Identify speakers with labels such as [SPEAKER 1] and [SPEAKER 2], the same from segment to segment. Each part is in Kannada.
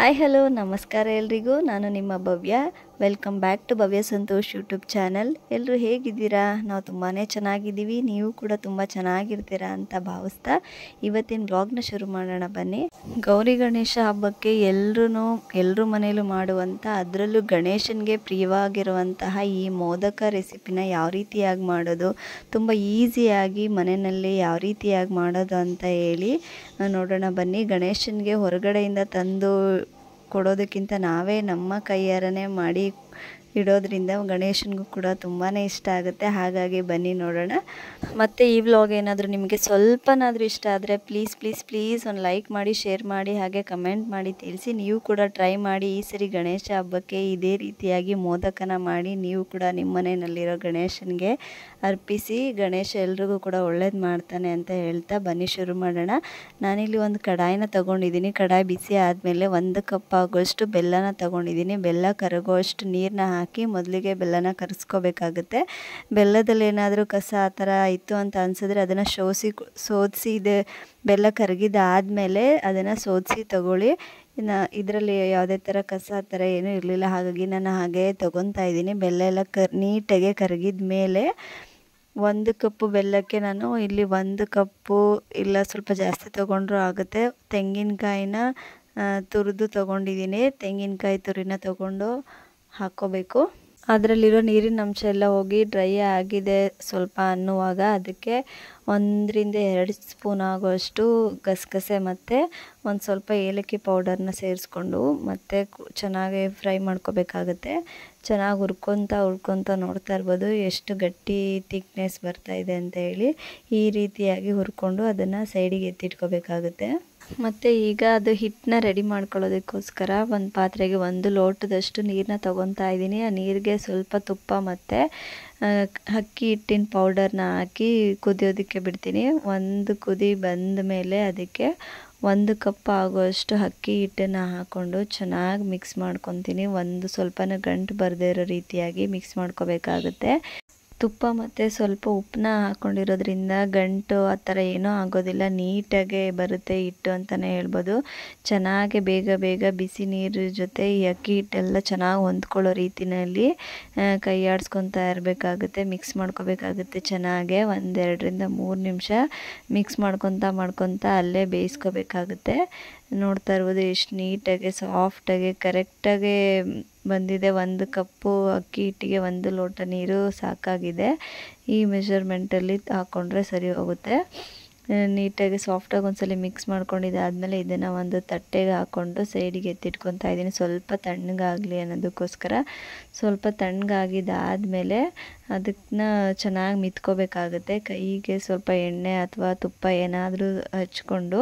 [SPEAKER 1] ಹಾಯ್ ಹಲೋ ನಮಸ್ಕಾರ ಎಲ್ರಿಗೂ. ನಾನು ನಿಮ್ಮ Bhavya. Welcome back to Bhavya Santosh YouTube channel. ಎಲ್ಲರೂ ಹೇಗಿದ್ದೀರಾ? ನಾವು ತುಂಬಾ ಚೆನ್ನಾಗಿದ್ದೀವಿ. ನೀವು ಕೂಡ ತುಂಬ ಚೆನ್ನಾಗಿರ್ತೀರಾ ಅಂತ ಭಾವಿಸ್ತಾ ಇವತ್ತಿನ ಬ್ಲಾಗ್ನ ಶುರು ಮಾಡೋಣ ಬನ್ನಿ. ಗೌರಿ ಗಣೇಶ ಹಬ್ಬಕ್ಕೆ ಎಲ್ಲರೂ ಮನೆಯಲ್ಲೂ ಮಾಡುವಂಥ, ಅದರಲ್ಲೂ ಗಣೇಶನಿಗೆ ಪ್ರಿಯವಾಗಿರುವಂತಹ ಈ ಮೋದಕ ರೆಸಿಪಿನ ಯಾವ ರೀತಿಯಾಗಿ ಮಾಡೋದು, ತುಂಬ ಈಸಿಯಾಗಿ ಮನೆಯಲ್ಲಿ ಯಾವ ರೀತಿಯಾಗಿ ಮಾಡೋದು ಅಂತ ಹೇಳಿ ನೋಡೋಣ ಬನ್ನಿ. ಗಣೇಶನಿಗೆ ಹೊರಗಡೆಯಿಂದ ತಂದು ಕೊಡೋದಕ್ಕಿಂತ ನಾವೇ ನಮ್ಮ ಕೈಯಾರನೇ ಮಾಡಿ ಇಡೋದ್ರಿಂದ ಗಣೇಶನಿಗೂ ಕೂಡ ತುಂಬಾ ಇಷ್ಟ ಆಗುತ್ತೆ. ಹಾಗಾಗಿ ಬನ್ನಿ ನೋಡೋಣ. ಮತ್ತು ಈ ವ್ಲಾಗ್ ಏನಾದರೂ ನಿಮಗೆ ಸ್ವಲ್ಪನಾದರೂ ಇಷ್ಟ ಆದರೆ ಪ್ಲೀಸ್ ಒಂದು ಲೈಕ್ ಮಾಡಿ, ಶೇರ್ ಮಾಡಿ, ಹಾಗೆ ಕಮೆಂಟ್ ಮಾಡಿ ತಿಳಿಸಿ. ನೀವು ಕೂಡ ಟ್ರೈ ಮಾಡಿ. ಈ ಸರಿ ಗಣೇಶ ಹಬ್ಬಕ್ಕೆ ಇದೇ ರೀತಿಯಾಗಿ ಮೋದಕನ ಮಾಡಿ ನೀವು ಕೂಡ ನಿಮ್ಮ ಮನೆಯಲ್ಲಿರೋ ಗಣೇಶನಿಗೆ ಅರ್ಪಿಸಿ. ಗಣೇಶ ಎಲ್ರಿಗೂ ಕೂಡ ಒಳ್ಳೇದು ಮಾಡ್ತಾನೆ ಅಂತ ಹೇಳ್ತಾ ಬನ್ನಿ ಶುರು ಮಾಡೋಣ. ನಾನಿಲ್ಲಿ ಒಂದು ಕಡಾಯಿನ ತೊಗೊಂಡಿದ್ದೀನಿ. ಕಡಾಯಿ ಬಿಸಿ ಆದಮೇಲೆ 1 ಕಪ್ ಆಗೋಷ್ಟು ಬೆಲ್ಲನ ತೊಗೊಂಡಿದ್ದೀನಿ. ಬೆಲ್ಲ ಕರಗೋಷ್ಟು ನೀರನ್ನ ಹಾಕಿ ಮೊದಲಿಗೆ ಬೆಲ್ಲನ ಕರಗಿಸ್ಕೋಬೇಕಾಗುತ್ತೆ. ಬೆಲ್ಲದಲ್ಲಿ ಏನಾದರೂ ಕಸ ಆ ಥರ ಇತ್ತು ಅಂತ ಅನಿಸಿದ್ರೆ ಅದನ್ನು ಸೋದಿಸಿ ಬೆಲ್ಲ ಕರಗಿದಾದಮೇಲೆ ಅದನ್ನು ಸೋದಿಸಿ ತಗೊಳ್ಳಿ. ಇದರಲ್ಲಿ ಯಾವುದೇ ಥರ ಕಸ ಆ ಥರ ಏನೂ ಇರಲಿಲ್ಲ, ಹಾಗಾಗಿ ನಾನು ಹಾಗೆ ತೊಗೊತಾ ಇದ್ದೀನಿ. ಬೆಲ್ಲ ಎಲ್ಲ ನೀಟಾಗಿ ಕರಗಿದ ಮೇಲೆ 1 ಕಪ್ಪು ಬೆಲ್ಲಕ್ಕೆ ನಾನು ಇಲ್ಲಿ 1 ಕಪ್ಪು ಇಲ್ಲ ಸ್ವಲ್ಪ ಜಾಸ್ತಿ ತೊಗೊಂಡ್ರೂ ಆಗುತ್ತೆ ತೆಂಗಿನಕಾಯಿನ ತುರಿದು ತೊಗೊಂಡಿದ್ದೀನಿ. ತೆಂಗಿನಕಾಯಿ ತುರಿನ ತೊಗೊಂಡು ಹಾಕ್ಕೋಬೇಕು. ಅದರಲ್ಲಿರೋ ನೀರಿನ ಅಂಶ ಎಲ್ಲ ಹೋಗಿ ಡ್ರೈ ಆಗಿದೆ ಸ್ವಲ್ಪ ಅನ್ನುವಾಗ ಅದಕ್ಕೆ 1-2 ಸ್ಪೂನ್ ಆಗೋಷ್ಟು ಗಸಗಸೆ ಮತ್ತು ಒಂದು ಸ್ವಲ್ಪ ಏಲಕ್ಕಿ ಪೌಡರ್ನ ಸೇರಿಸ್ಕೊಂಡು ಮತ್ತೆ ಚೆನ್ನಾಗಿ ಫ್ರೈ ಮಾಡ್ಕೋಬೇಕಾಗುತ್ತೆ. ಚೆನ್ನಾಗಿ ಹುರ್ಕೊತಾ ನೋಡ್ತಾ ಇರ್ಬೋದು ಎಷ್ಟು ಗಟ್ಟಿ ಥಿಕ್ನೆಸ್ ಬರ್ತಾಯಿದೆ ಅಂತ ಹೇಳಿ. ಈ ರೀತಿಯಾಗಿ ಹುರ್ಕೊಂಡು ಅದನ್ನು ಸೈಡಿಗೆ ಎತ್ತಿಟ್ಕೋಬೇಕಾಗುತ್ತೆ. ಮತ್ತು ಈಗ ಅದು ಹಿಟ್ಟನ್ನ ರೆಡಿ ಮಾಡ್ಕೊಳ್ಳೋದಕ್ಕೋಸ್ಕರ ಒಂದು ಪಾತ್ರೆಗೆ 1 ಲೋಟದಷ್ಟು ನೀರನ್ನ ತೊಗೊತಾ ಇದ್ದೀನಿ. ಆ ನೀರಿಗೆ ಸ್ವಲ್ಪ ತುಪ್ಪ ಮತ್ತು ಅಕ್ಕಿ ಹಿಟ್ಟಿನ ಪೌಡರ್ನ ಹಾಕಿ ಕುದಿಯೋದಕ್ಕೆ ಬಿಡ್ತೀನಿ. 1 ಕುದಿ ಬಂದ ಮೇಲೆ ಅದಕ್ಕೆ 1 ಕಪ್ ಆಗುವಷ್ಟು ಅಕ್ಕಿ ಹಿಟ್ಟನ್ನು ಹಾಕ್ಕೊಂಡು ಚೆನ್ನಾಗಿ ಮಿಕ್ಸ್ ಮಾಡ್ಕೊತೀನಿ. ಸ್ವಲ್ಪನೂ ಗಂಟು ಬರದೇ ಇರೋ ರೀತಿಯಾಗಿ ಮಿಕ್ಸ್ ಮಾಡ್ಕೋಬೇಕಾಗುತ್ತೆ. ತುಪ್ಪ ಮತ್ತು ಸ್ವಲ್ಪ ಉಪ್ಪನ್ನ ಹಾಕ್ಕೊಂಡಿರೋದ್ರಿಂದ ಗಂಟು ಆ ಥರ ಏನೂ ಆಗೋದಿಲ್ಲ, ನೀಟಾಗೆ ಬರುತ್ತೆ ಹಿಟ್ಟು ಅಂತಲೇ ಹೇಳ್ಬೋದು. ಚೆನ್ನಾಗಿ ಬೇಗ ಬಿಸಿ ನೀರು ಜೊತೆ ಈ ಅಕ್ಕಿ ಹಿಟ್ಟೆಲ್ಲ ಚೆನ್ನಾಗಿ ಹೊಂದ್ಕೊಳ್ಳೋ ರೀತಿಯಲ್ಲಿ ಕೈ ಆಡಿಸ್ಕೊತಾ ಇರಬೇಕಾಗುತ್ತೆ. ಮಿಕ್ಸ್ ಮಾಡ್ಕೋಬೇಕಾಗುತ್ತೆ ಚೆನ್ನಾಗೆ. 1-2-3 ನಿಮಿಷ ಮಿಕ್ಸ್ ಮಾಡ್ಕೊತಾ ಅಲ್ಲೇ ಬೇಯಿಸ್ಕೋಬೇಕಾಗುತ್ತೆ. ನೋಡ್ತಾ ಇರ್ಬೋದು ಎಷ್ಟು ನೀಟಾಗಿ ಸಾಫ್ಟಾಗಿ ಕರೆಕ್ಟಾಗಿ ಬಂದಿದೆ. 1 ಕಪ್ಪು ಅಕ್ಕಿ ಹಿಟ್ಟಿಗೆ 1 ಲೋಟ ನೀರು ಸಾಕಾಗಿದೆ. ಈ ಮೆಷರ್ಮೆಂಟಲ್ಲಿ ಹಾಕ್ಕೊಂಡ್ರೆ ಸರಿ ಹೋಗುತ್ತೆ. ನೀಟಾಗಿ ಸಾಫ್ಟಾಗಿ ಒಂದ್ಸಲ ಮಿಕ್ಸ್ ಮಾಡ್ಕೊಂಡಿದ್ದಾದಮೇಲೆ ಇದನ್ನು ಒಂದು ತಟ್ಟೆಗೆ ಹಾಕ್ಕೊಂಡು ಸೈಡಿಗೆ ಎತ್ತಿಟ್ಕೊತಾ ಇದ್ದೀನಿ. ಸ್ವಲ್ಪ ತಣ್ಣಗಾಗಲಿ ಅನ್ನೋದಕ್ಕೋಸ್ಕರ. ಸ್ವಲ್ಪ ತಣ್ಣಗಾಗಿದ್ದಾದಮೇಲೆ ಅದನ್ನ ಚೆನ್ನಾಗಿ ಮಿತ್ಕೋಬೇಕಾಗುತ್ತೆ. ಕೈಗೆ ಸ್ವಲ್ಪ ಎಣ್ಣೆ ಅಥವಾ ತುಪ್ಪ ಏನಾದರೂ ಹಚ್ಕೊಂಡು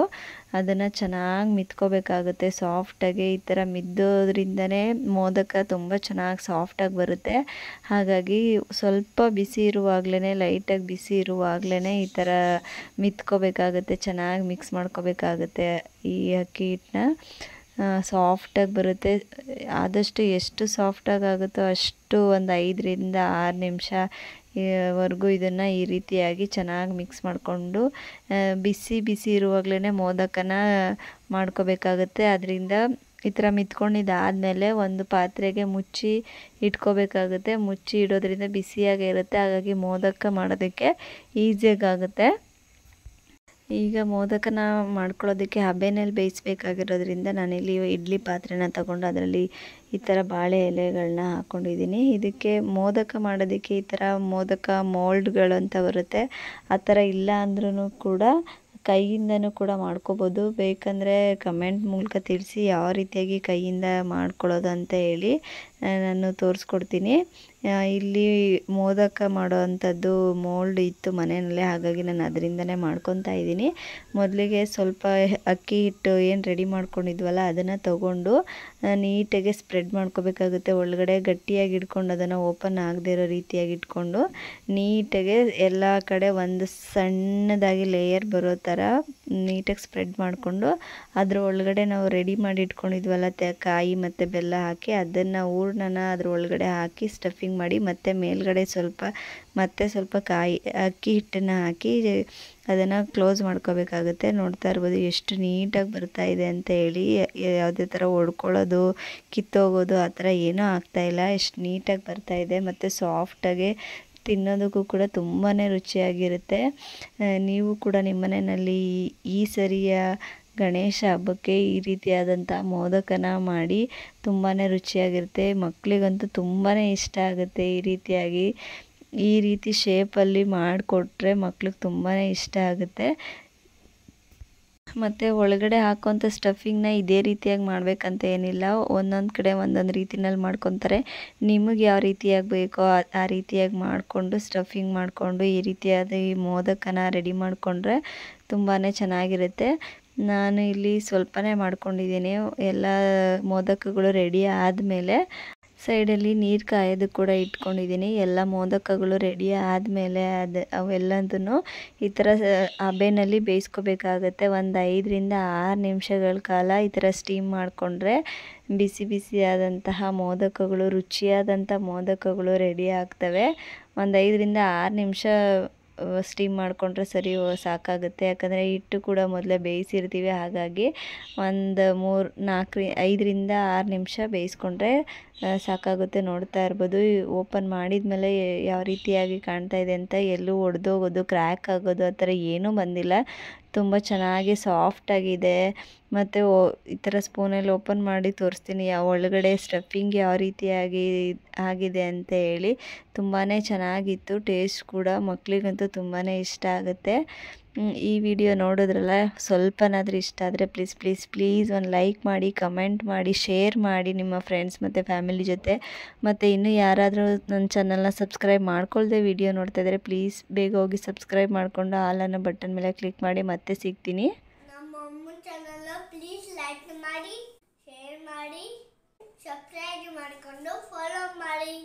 [SPEAKER 1] ಅದನ್ನು ಚೆನ್ನಾಗಿ ಮಿತ್ಕೋಬೇಕಾಗುತ್ತೆ ಸಾಫ್ಟಾಗಿ. ಈ ಥರ ಮಿದ್ದೋದ್ರಿಂದನೇ ಮೋದಕ ತುಂಬ ಚೆನ್ನಾಗಿ ಸಾಫ್ಟಾಗಿ ಬರುತ್ತೆ. ಹಾಗಾಗಿ ಸ್ವಲ್ಪ ಬಿಸಿ ಇರುವಾಗಲೇ, ಲೈಟಾಗಿ ಬಿಸಿ ಇರುವಾಗಲೇ ಈ ಥರ ಮಿತ್ಕೋಬೇಕಾಗುತ್ತೆ. ಚೆನ್ನಾಗಿ ಮಿಕ್ಸ್ ಮಾಡ್ಕೋಬೇಕಾಗುತ್ತೆ. ಈ ಅಕ್ಕಿ ಹಿಟ್ಟನ್ನ ಸಾಫ್ಟಾಗಿ ಬರುತ್ತೆ. ಆದಷ್ಟು ಎಷ್ಟು ಸಾಫ್ಟಾಗಿ ಆಗುತ್ತೋ ಅಷ್ಟು ಒಂದು 5-6 ನಿಮಿಷ ವರೆಗೂ ಇದನ್ನು ಈ ರೀತಿಯಾಗಿ ಚೆನ್ನಾಗಿ ಮಿಕ್ಸ್ ಮಾಡಿಕೊಂಡು ಬಿಸಿ ಇರುವಾಗಲೇ ಮೋದಕನ ಮಾಡ್ಕೋಬೇಕಾಗುತ್ತೆ. ಅದರಿಂದ ಈ ಥರ ಮಿತ್ಕೊಂಡಿದ್ದಾದಮೇಲೆ ಒಂದು ಪಾತ್ರೆಗೆ ಮುಚ್ಚಿ ಇಟ್ಕೋಬೇಕಾಗುತ್ತೆ. ಮುಚ್ಚಿ ಇಡೋದ್ರಿಂದ ಬಿಸಿಯಾಗೇ ಇರುತ್ತೆ. ಹಾಗಾಗಿ ಮೋದಕ ಮಾಡೋದಕ್ಕೆ ಈಸಿಯಾಗುತ್ತೆ. ಈಗ ಮೋದಕನ ಮಾಡ್ಕೊಳ್ಳೋದಕ್ಕೆ ಹಬೆನಲ್ಲಿ ಬೇಯಿಸಬೇಕಾಗಿರೋದ್ರಿಂದ ನಾನಿಲ್ಲಿ ಇಡ್ಲಿ ಪಾತ್ರೆನ ತಗೊಂಡು ಅದರಲ್ಲಿ ಈ ಥರ ಬಾಳೆ ಎಲೆಗಳನ್ನ ಹಾಕ್ಕೊಂಡಿದ್ದೀನಿ. ಇದಕ್ಕೆ ಮೋದಕ ಮಾಡೋದಕ್ಕೆ ಈ ಥರ ಮೋದಕ ಮೋಲ್ಡ್ಗಳು ಅಂತ ಬರುತ್ತೆ. ಆ ಥರ ಇಲ್ಲ ಅಂದ್ರೂ ಕೂಡ ಕೈಯಿಂದನೂ ಕೂಡ ಮಾಡ್ಕೋಬೋದು. ಬೇಕಂದರೆ ಕಮೆಂಟ್ ಮೂಲಕ ತಿಳಿಸಿ ಯಾವ ರೀತಿಯಾಗಿ ಕೈಯಿಂದ ಮಾಡ್ಕೊಳ್ಳೋದು ಅಂತ ಹೇಳಿ ನಾನು ತೋರಿಸ್ಕೊಡ್ತೀನಿ. ಇಲ್ಲಿ ಮೋದಕ ಮಾಡೋ ಅಂಥದ್ದು ಮೋಲ್ಡ್ ಇತ್ತು ಮನೆಯಲ್ಲೇ, ಹಾಗಾಗಿ ನಾನು ಅದರಿಂದನೇ ಮಾಡ್ಕೊತಾ ಇದ್ದೀನಿ. ಮೊದಲಿಗೆ ಸ್ವಲ್ಪ ಅಕ್ಕಿ ಹಿಟ್ಟು ಏನು ರೆಡಿ ಮಾಡ್ಕೊಂಡಿದ್ವಲ್ಲ ಅದನ್ನು ತಗೊಂಡು ನೀಟಾಗಿ ಸ್ಪ್ರೆಡ್ ಮಾಡ್ಕೋಬೇಕಾಗುತ್ತೆ. ಒಳಗಡೆ ಗಟ್ಟಿಯಾಗಿ ಇಟ್ಕೊಂಡು ಅದನ್ನು ಓಪನ್ ಆಗದೇ ಇರೋ ರೀತಿಯಾಗಿ ಇಟ್ಕೊಂಡು ನೀಟಾಗಿ ಎಲ್ಲ ಕಡೆ ಒಂದು ಸಣ್ಣದಾಗಿ ಲೇಯರ್ ಬರೋ ಥರ ನೀಟಾಗಿ ಸ್ಪ್ರೆಡ್ ಮಾಡಿಕೊಂಡು ಅದ್ರ ಒಳಗಡೆ ನಾವು ರೆಡಿ ಮಾಡಿ ಇಟ್ಕೊಂಡಿದ್ವಲ್ಲ ಕಾಯಿ ಮತ್ತು ಬೆಲ್ಲ ಹಾಕಿ ಅದನ್ನು ಹೂರ್ಣನ ಅದ್ರ ಒಳಗಡೆ ಹಾಕಿ ಸ್ಟಫಿಂಗ್ ಮಾಡಿ ಮತ್ತು ಮೇಲ್ಗಡೆ ಸ್ವಲ್ಪ ಕಾಯಿ ಅಕ್ಕಿ ಹಿಟ್ಟನ್ನು ಹಾಕಿ ಅದನ್ನು ಕ್ಲೋಸ್ ಮಾಡ್ಕೋಬೇಕಾಗುತ್ತೆ. ನೋಡ್ತಾ ಇರ್ಬೋದು ಎಷ್ಟು ನೀಟಾಗಿ ಬರ್ತಾ ಇದೆ ಅಂತ ಹೇಳಿ. ಯಾವುದೇ ಥರ ಒಡ್ಕೊಳ್ಳೋದು ಕಿತ್ತೋಗೋದು ಆ ಥರ ಏನೂ ಆಗ್ತಾಯಿಲ್ಲ. ಎಷ್ಟು ನೀಟಾಗಿ ಬರ್ತಾ ಇದೆ ಮತ್ತು ಸಾಫ್ಟಾಗಿ ತಿನ್ನೋದಕ್ಕೂ ಕೂಡ ತುಂಬಾ ರುಚಿಯಾಗಿರುತ್ತೆ. ನೀವು ಕೂಡ ನಿಮ್ಮ ಮನೆಯಲ್ಲಿ ಈ ಸರಿಯ ಗಣೇಶ ಹಬ್ಬಕ್ಕೆ ಈ ರೀತಿಯಾದಂಥ ಮೋದಕನ ಮಾಡಿ ತುಂಬಾ ರುಚಿಯಾಗಿರುತ್ತೆ. ಮಕ್ಕಳಿಗಂತೂ ತುಂಬಾ ಇಷ್ಟ ಆಗುತ್ತೆ. ಈ ರೀತಿ ಶೇಪಲ್ಲಿ ಮಾಡಿಕೊಟ್ರೆ ಮಕ್ಳಿಗೆ ತುಂಬಾ ಇಷ್ಟ ಆಗುತ್ತೆ. ಮತ್ತು ಒಳಗಡೆ ಹಾಕೋಂಥ ಸ್ಟಫಿಂಗ್ನ ಇದೇ ರೀತಿಯಾಗಿ ಮಾಡಬೇಕಂತ ಏನಿಲ್ಲ. ಒಂದೊಂದು ಕಡೆ ಒಂದೊಂದು ರೀತಿನಲ್ಲಿ ಮಾಡ್ಕೊತಾರೆ. ನಿಮಗೆ ಯಾವ ರೀತಿಯಾಗಿ ಬೇಕೋ ಆ ರೀತಿಯಾಗಿ ಮಾಡಿಕೊಂಡು ಸ್ಟಫಿಂಗ್ ಮಾಡಿಕೊಂಡು ಈ ರೀತಿಯಾದ ಈ ಮೋದಕನ ರೆಡಿ ಮಾಡಿಕೊಂಡ್ರೆ ತುಂಬಾ ಚೆನ್ನಾಗಿರುತ್ತೆ. ನಾನು ಇಲ್ಲಿ ಸ್ವಲ್ಪನೇ ಮಾಡ್ಕೊಂಡಿದ್ದೀನಿ. ಎಲ್ಲ ಮೋದಕಗಳು ರೆಡಿ ಆದಮೇಲೆ ಸೈಡಲ್ಲಿ ನೀರು ಕಾಯೋದು ಕೂಡ ಇಟ್ಕೊಂಡಿದ್ದೀನಿ. ಎಲ್ಲ ಮೋದಕಗಳು ರೆಡಿ ಆದಮೇಲೆ ಅವೆಲ್ಲದನ್ನು ಈ ಥರ ಹಬೆನಲ್ಲಿ ಬೇಯಿಸ್ಕೋಬೇಕಾಗತ್ತೆ. ಒಂದು 5ರಿಂದ 6 ನಿಮಿಷಗಳ ಕಾಲ ಈ ಥರ ಸ್ಟೀಮ್ ಮಾಡಿಕೊಂಡ್ರೆ ಬಿಸಿ ಬಿಸಿಯಾದಂತಹ ಮೋದಕಗಳು, ರುಚಿಯಾದಂಥ ಮೋದಕಗಳು ರೆಡಿ ಆಗ್ತವೆ. ಒಂದು 5ರಿಂದ 6 ನಿಮಿಷ ಸ್ಟೀಮ್ ಮಾಡಿಕೊಂಡ್ರೆ ಸಾಕಾಗುತ್ತೆ. ಯಾಕಂದರೆ ಹಿಟ್ಟು ಕೂಡ ಮೊದಲೇ ಬೇಯಿಸಿರ್ತೀವಿ. ಹಾಗಾಗಿ ಒಂದು 5ರಿಂದ 6 ನಿಮಿಷ ಬೇಯಿಸ್ಕೊಂಡ್ರೆ ಸಾಕಾಗುತ್ತೆ. ನೋಡ್ತಾ ಇರ್ಬೋದು ಓಪನ್ ಮಾಡಿದ್ಮೇಲೆ ಯಾವ ರೀತಿಯಾಗಿ ಕಾಣ್ತಾ ಇದೆ ಅಂತ. ಎಲ್ಲೂ ಒಡೆದೋಗೋದು, ಕ್ರ್ಯಾಕ್ ಆಗೋದು ಆ ಥರ ಏನೂ ಬಂದಿಲ್ಲ. ತುಂಬ ಚೆನ್ನಾಗಿ ಸಾಫ್ಟಾಗಿದೆ. ಮತ್ತು ಈ ಥರ ಸ್ಪೂನಲ್ಲಿ ಓಪನ್ ಮಾಡಿ ತೋರಿಸ್ತೀನಿ ಒಳಗಡೆ ಸ್ಟಫಿಂಗ್ ಯಾವ ರೀತಿಯಾಗಿ ಆಗಿದೆ ಅಂತ ಹೇಳಿ. ತುಂಬಾ ಚೆನ್ನಾಗಿತ್ತು. ಟೇಸ್ಟ್ ಕೂಡ ಮಕ್ಕಳಿಗಂತೂ ತುಂಬಾ ಇಷ್ಟ ಆಗುತ್ತೆ. ಈ ವಿಡಿಯೋ ನೋಡಿದ್ರಲ್ಲ, ಸ್ವಲ್ಪನಾದರೂ ಇಷ್ಟ ಆದರೆ ಪ್ಲೀಸ್ ಒಂದು ಲೈಕ್ ಮಾಡಿ, ಕಮೆಂಟ್ ಮಾಡಿ, ಶೇರ್ ಮಾಡಿ ನಿಮ್ಮ ಫ್ರೆಂಡ್ಸ್ ಮತ್ತು ಫ್ಯಾಮಿಲಿ ಜೊತೆ. ಮತ್ತು ಇನ್ನೂ ಯಾರಾದರೂ ನನ್ನ ಚಾನಲ್ನ ಸಬ್ಸ್ಕ್ರೈಬ್ ಮಾಡ್ಕೊಳ್ದೆ ವಿಡಿಯೋ ನೋಡ್ತಾ ಇದ್ದರೆ ಪ್ಲೀಸ್ ಬೇಗ ಹೋಗಿ ಸಬ್ಸ್ಕ್ರೈಬ್ ಮಾಡಿಕೊಂಡು ಆಲ್ ಅನ್ನೋ ಬಟನ್ ಮೇಲೆ ಕ್ಲಿಕ್ ಮಾಡಿ. ಮತ್ತೆ ಸಿಗ್ತೀನಿ.
[SPEAKER 2] ನಮ್ಮ ಅಮ್ಮನ ಚಾನಲ್ ಪ್ಲೀಸ್ ಲೈಕ್ ಮಾಡಿ, ಶೇರ್ ಮಾಡಿ, ಸಬ್ಸ್ಕ್ರೈಬ್ ಮಾಡಿಕೊಂಡು ಫಾಲೋ ಮಾಡಿ.